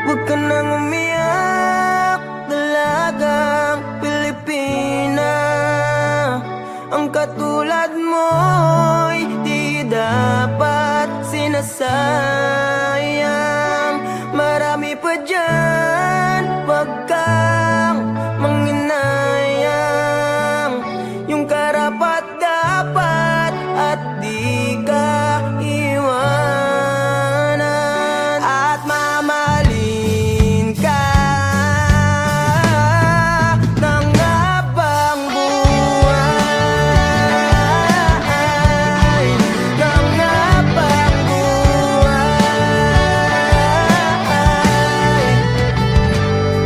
Huwag ka nang umiyak, dalagang Pilipina. Ang katulad mo'y di dapat sinasayang. Marami pa dyan, huwag kang manghinayang. Yung karapat-dapat at di ka iwanan. At mamahalin ka ng habang buhay, ng habang buhay.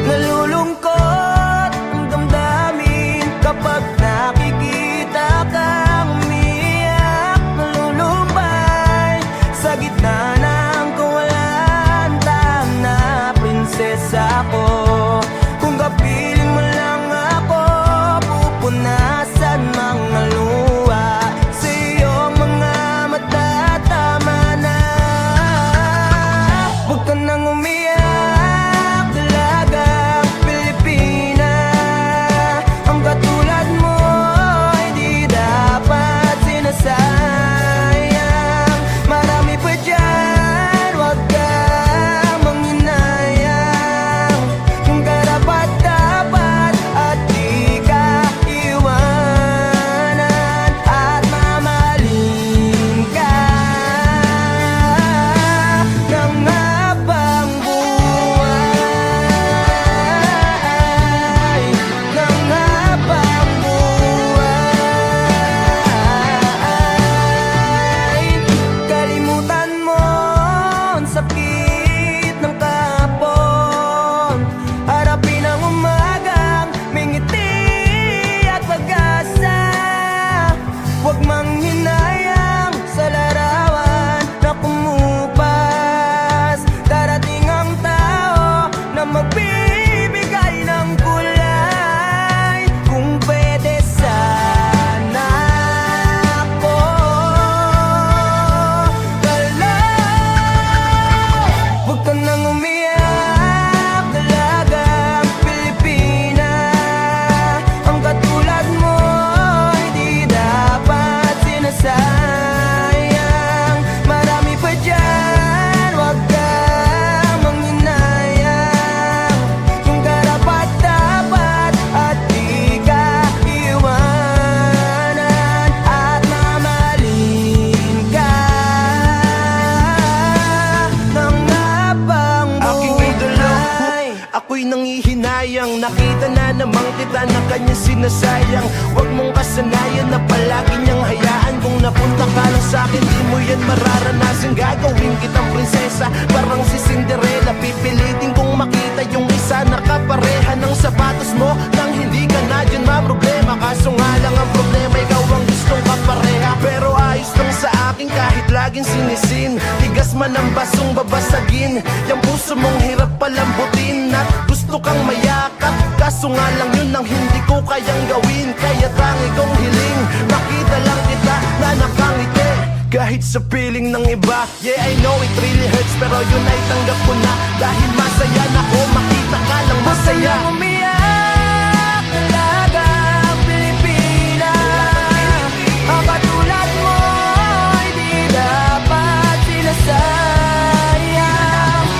Nalulungkot ang damdamin kapag nakikita kang umiyak. Nalulumbay sa gitna ng kawalan, na prinsesa ko. Kung kapiling mo lang ako, pupunasan mga luha sa iyong mga mata. Tama na, huwag ka nang umiyak, dalagang Pilipina. Ang katulad mo ay di dapat sinasayang. Marami pa dyan, huwag kang manghinayang. Yung karapat-dapat at di ka iwanan. At mamahalin ka ng habang buhay, ng habang buhay. Kalimutan mo ang sakit ng kahapon. Harapin ang umagang may ngiti at pag-asa. Huwag manghinayang sa larawan na kumupas. Darating ang tao na magbibigay ng kulay. Kung pwede sana ako dalaw. Huwag ka nang umiyak, dalagang Pilipina. Ang katulad mo ay di dapat sinasayang. Marami pa dyan, huwag kang manghinayang. Yung karapat-dapat at di ka iwanan. At mamahalin ka ng habang Aking idolo, buhay. ako'y nangihinayang. Nakita na namang kita na kanya sinasayang. Huwag mong kasanayan na palagi niyang hayaan. Kung napunta ka lang sa'kin, di mo yan mararanasan. Gagawin kitang prinsesa, parang si Cinderella. Pipilitin kong makita yung isa na kapareha ng sapatos mo. Nang hindi ka na dyan maproblema. Kaso nga lang ang problema, ikaw ang gustong kapareha. Pero ayos lang sa akin kahit laging sinisin. Tigas man ang basong babasagin. Yung puso mong hirap palambutin. At gusto kang mayakap, kaso nga lang yun ang hindi ko kayang gawin. Kaya tangi kong hiling, makita lang kita na nakangiti. Kahit sa piling ng iba, yeah I know it really hurts, pero yun ay tanggap ko na. Dahil masaya na ko, makita ka lang masaya. Huwag ka nang umiyak, dalagang Pilipina. Ang katulad mo ay di dapat sinasayang.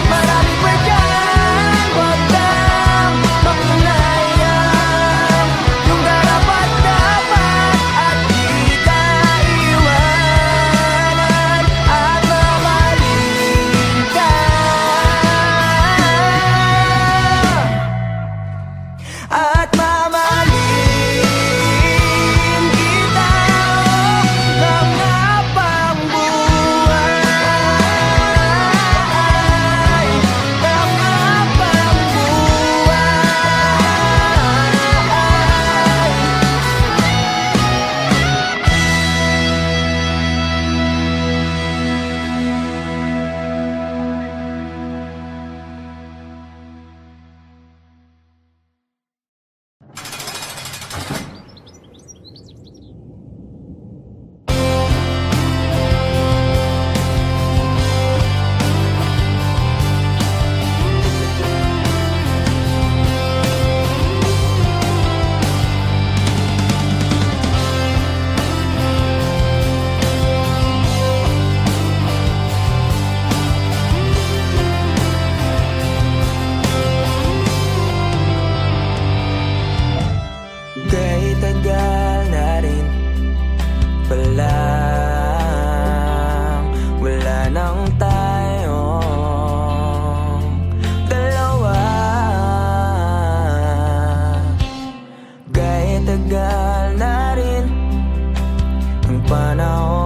Marami pa dyan, huwag kang manghinayang. Yung karapat-dapat at di ka iwanan. At mamahalin ka tagal na rin ang panahon,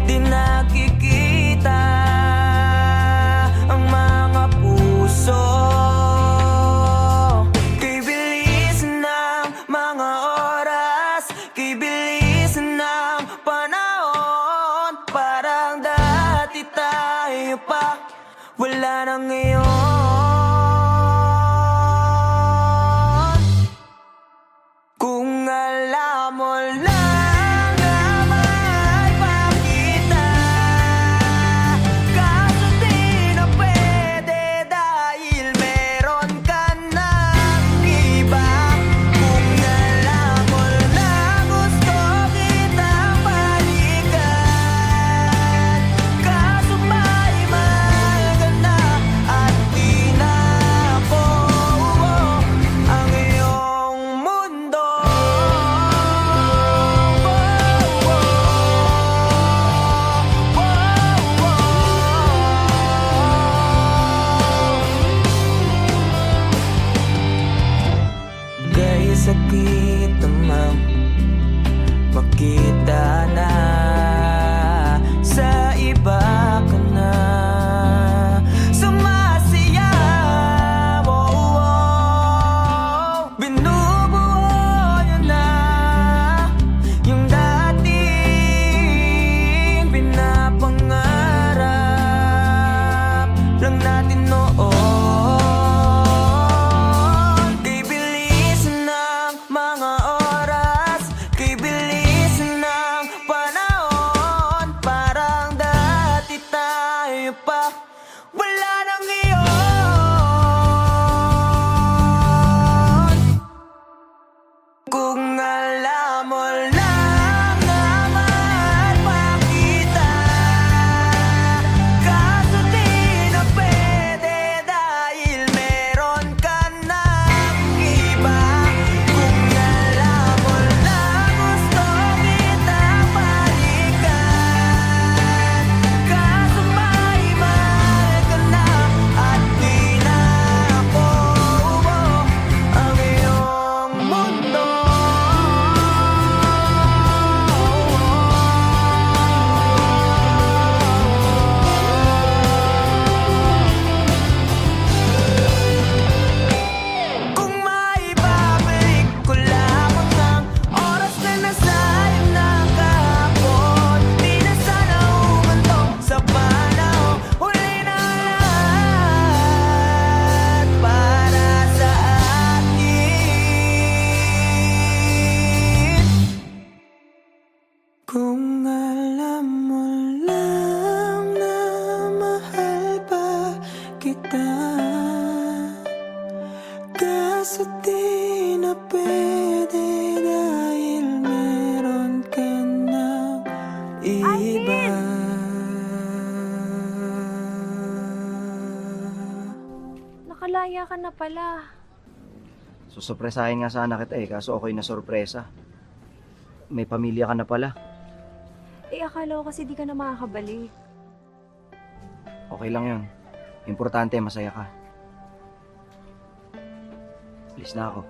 di nakikita ang mga puso. Kay bilis ng mga oras, kay bilis ng panahon, parang dati tayo pa, wala na ngayon. Kung alam mo lang na mahal pa kita, kaso di na pwede dahil meron ka ng iba. Kung alam mo lang gusto kitang balikan, kaso may mahal ka na at di na ako ang iyong mundo. Gaya sakit namang makita na sa iba ka na sumasayaw. Binubuo niyo na yung dating pinapangarap lang natin noon. Kay bilis ng mga oras, kay bilis ng panahon, parang dati tayo pa, wala nang iyon. Kung alam mo lang na mahal pa kita, kaso di na pwede dahil meron ka ng iba. Kung alam mo lang gusto kitang balikan, kaso may mahal ka na at di na ako ang iyong mundo. Kung maibabalik ko lamang ang oras na nasayang ng kahapon, di na sana humantong sa panahon. Huli na lahat para sa atin. Kung alam mo lang na mahal pa kita, kaso di na pwede dahil meron ka ng iba. Nakalaya ka na pala. Susurpresahin nga sana kita kaso ako'y nasurpresa. May pamilya ka na pala. Akala ko kasi di ka na makakabalik. Okay lang yun. Importante, masaya ka. Alis na ako.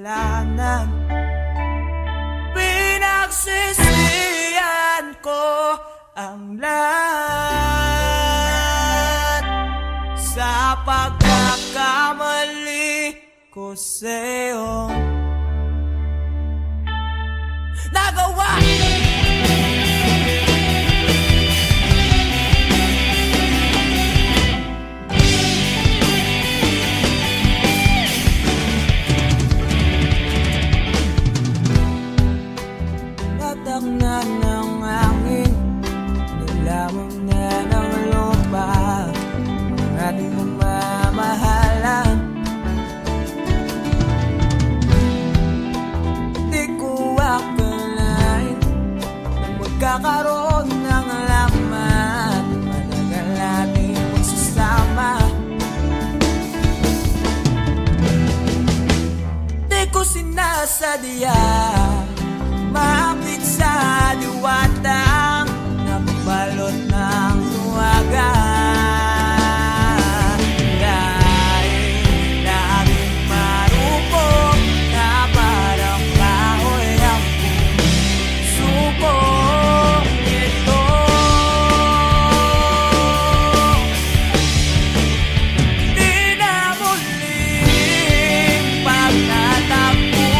kasalanan. Pinagsisihan ko ang lahat. sa'yo nagawa. Tatak na ng hangin, nilamang na ng lupa ang ating namamahalan. Di ko akalain na magkakaroon ng laman, matagal nating magsasama. Di ko sinasadya maakit sa diwatang nabalot ng luwaga. Dahil laging marupok na parang kahoy ang suko ito. Di na muling pagtatapuin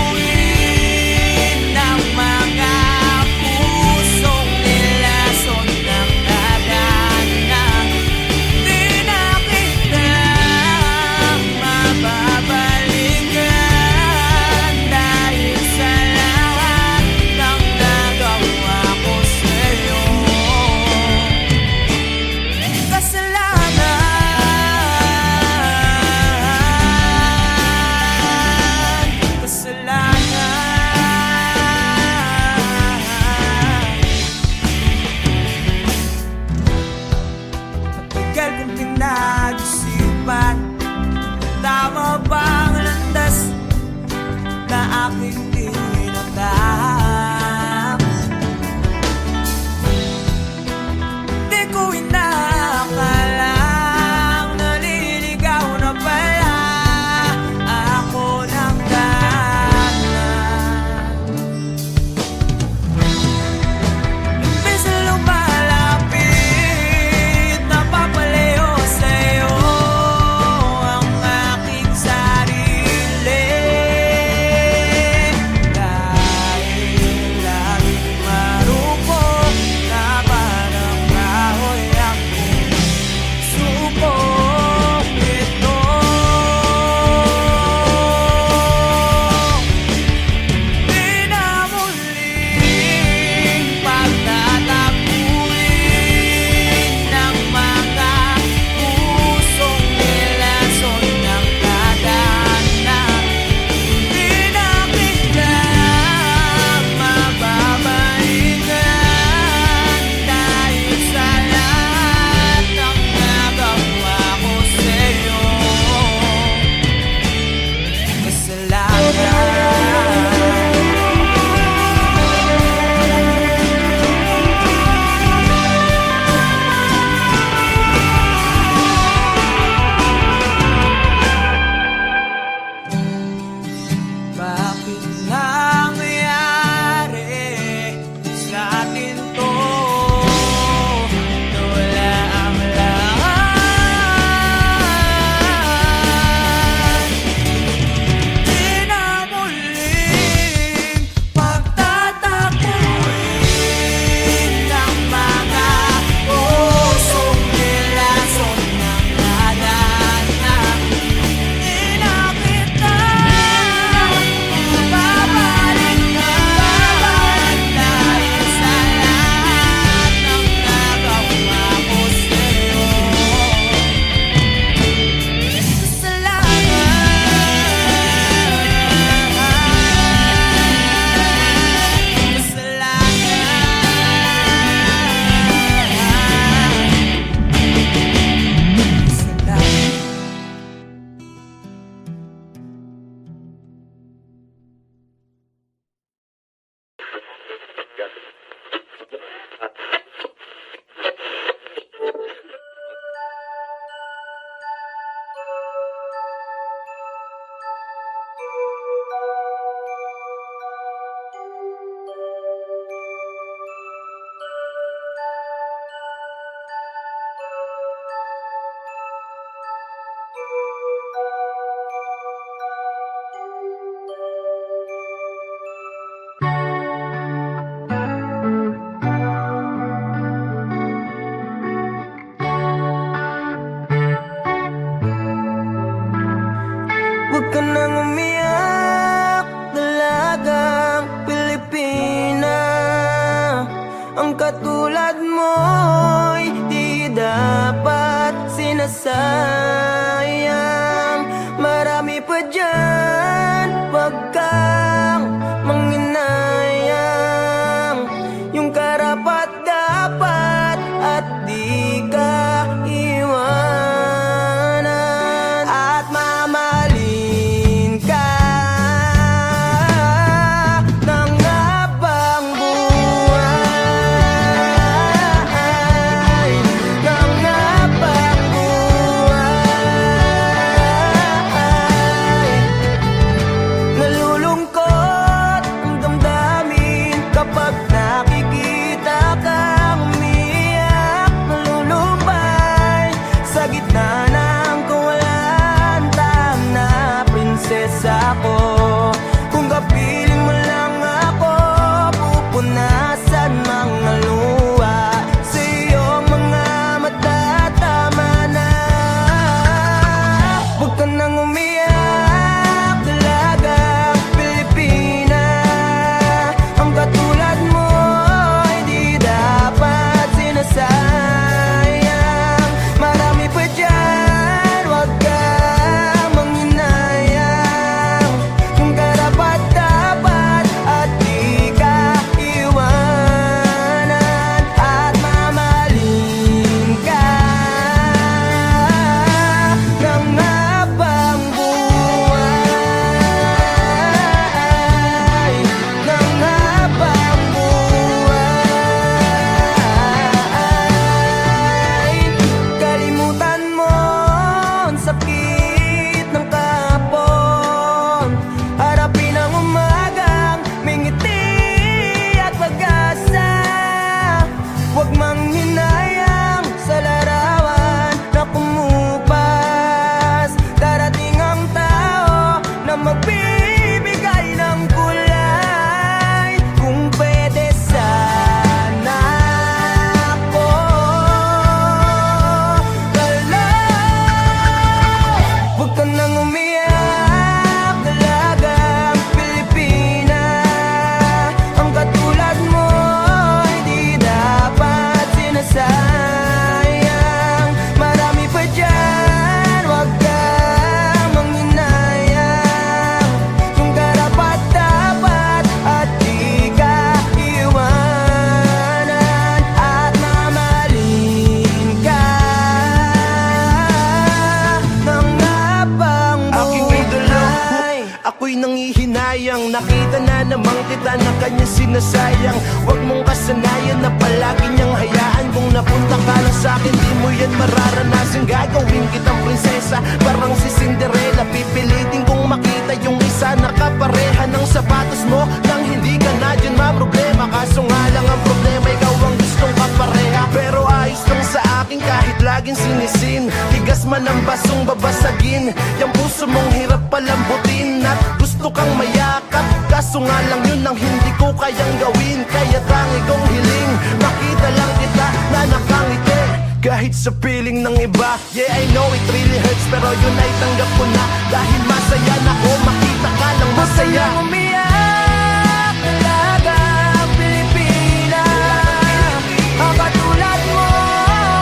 kita na kanyang sinasayang. Huwag mong kasanayan na palagi niyang hayaan. Kung napunta ka lang sa'kin, di mo yan mararanasan. Gagawin kitang prinsesa, parang si Cinderella. Pipilitin kong makita yung isa na kapareha ng sapatos mo. Nang hindi ka na dyan maproblema. Kaso nga lang ang problema, ikaw ang gustong kapareha. Pero ayos lang sa akin kahit laging sinisin. Tigas man ang basong babasagin. Yung puso mong hirap palambutin. At gusto kang mayakap, kaso nga lang yun ang hindi ko kayang gawin. Kaya tangi kong hiling, makita lang kita na nakangiti. Kahit sa piling ng iba, yeah I know it really hurts. Pero yun ay tanggap ko na, dahil masaya na ko, makita ka lang masaya. Masayang umiyak talaga ang Pilipinas. Ang katulad mo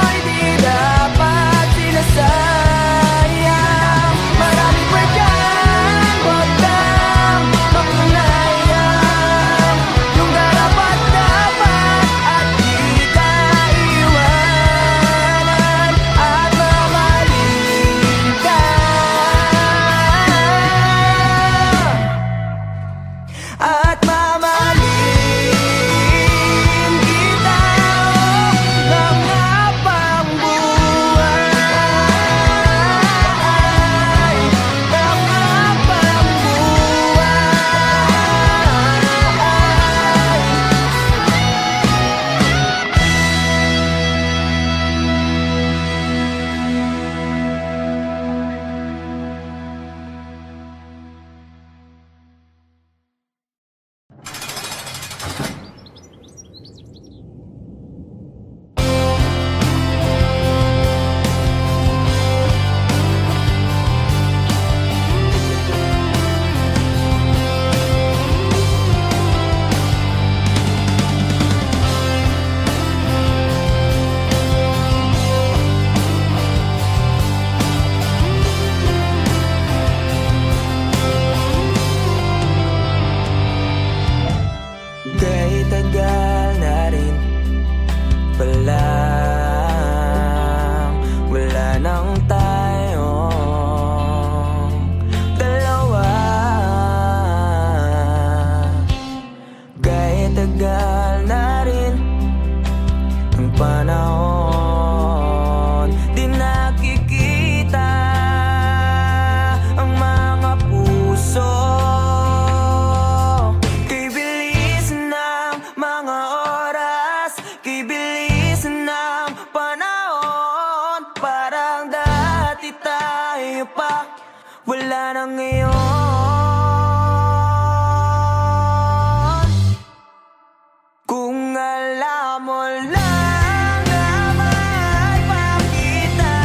ay di dapat sinasayang. Marami pa dyan, huwag kang makunayang. Yung karapat-dapat at di ka iwanan. At mamahalin ka. At mamahalin kita ng habang buhay. Ng habang buhay. Kahit tagal na rin pala, wala nang tayong dalawa. Kahit tagal na rin ang panahon, di nakikita ang mga puso. Kay bilis ng mga oras, kay bilis ng panahon. Parang dati tayo pa, wala na ngayon. Kung alam mo lang na mahal pa kita,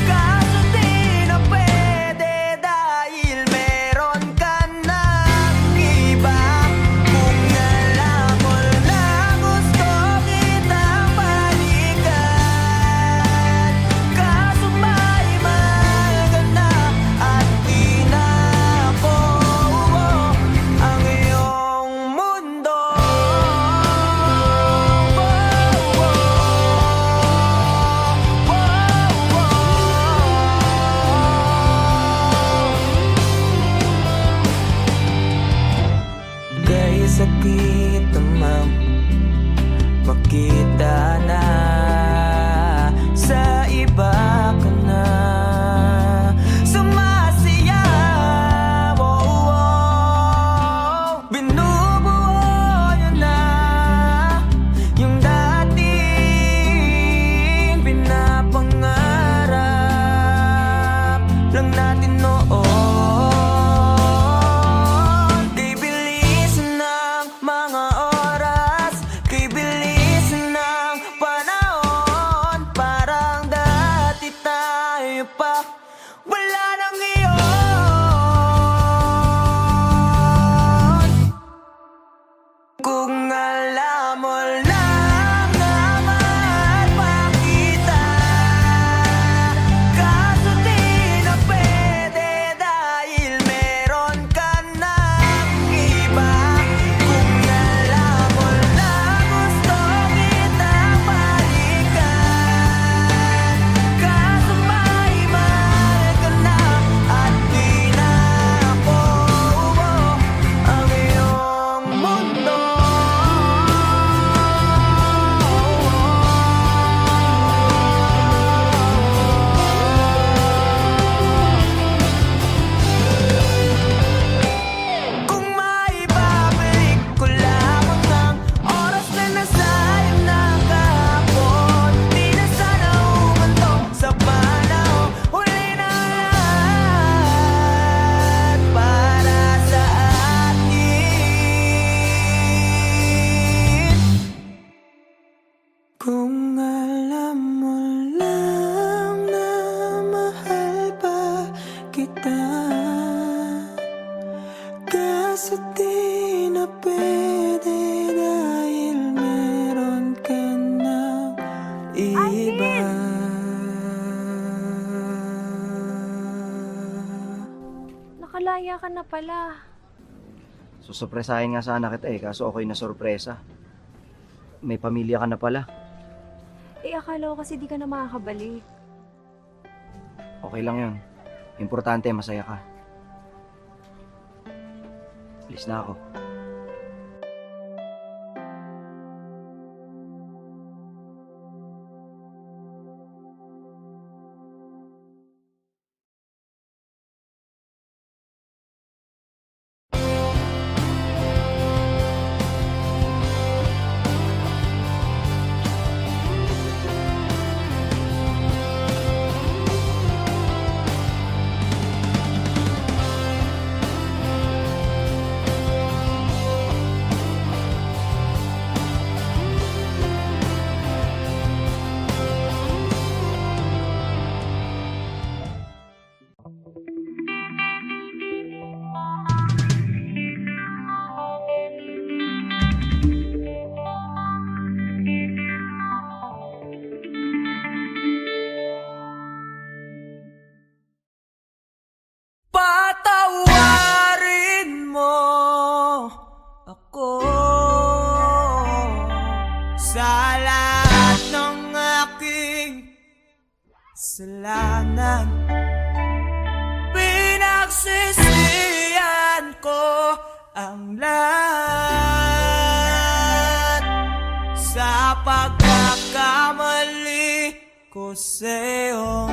kaso di na pwede dahil meron ka ng iba. Kung alam mo lang gusto kitang balikan, kaso may mahal ka na at di iba. Nakalaya ka na pala. Susurpresahin nga sana kita kaso ako'y nasorpresa. May pamilya ka na pala. Akala ko kasi di ka na makakabalik. Okay lang yun. Importante, masaya ka. Alis na ako. Patawarin mo ako sa lahat ng aking kasalanan. Pinagsisihan ko ang lahat sa pagkakamali ko sa'yo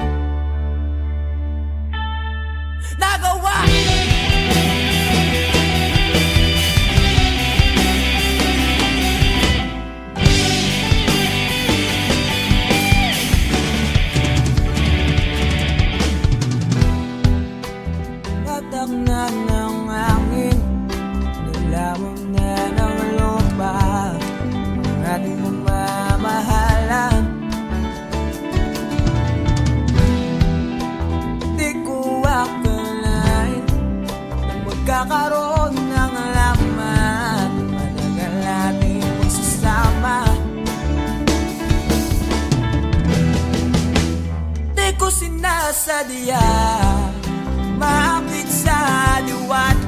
nagawa. Tatak na ng hangin, nilamon na ng lupa ang ating mamamahalan. Di ko akalain na magkakaroon ng laman, matagal natin magsasama. Di ko sinasadya, maakit sa diwata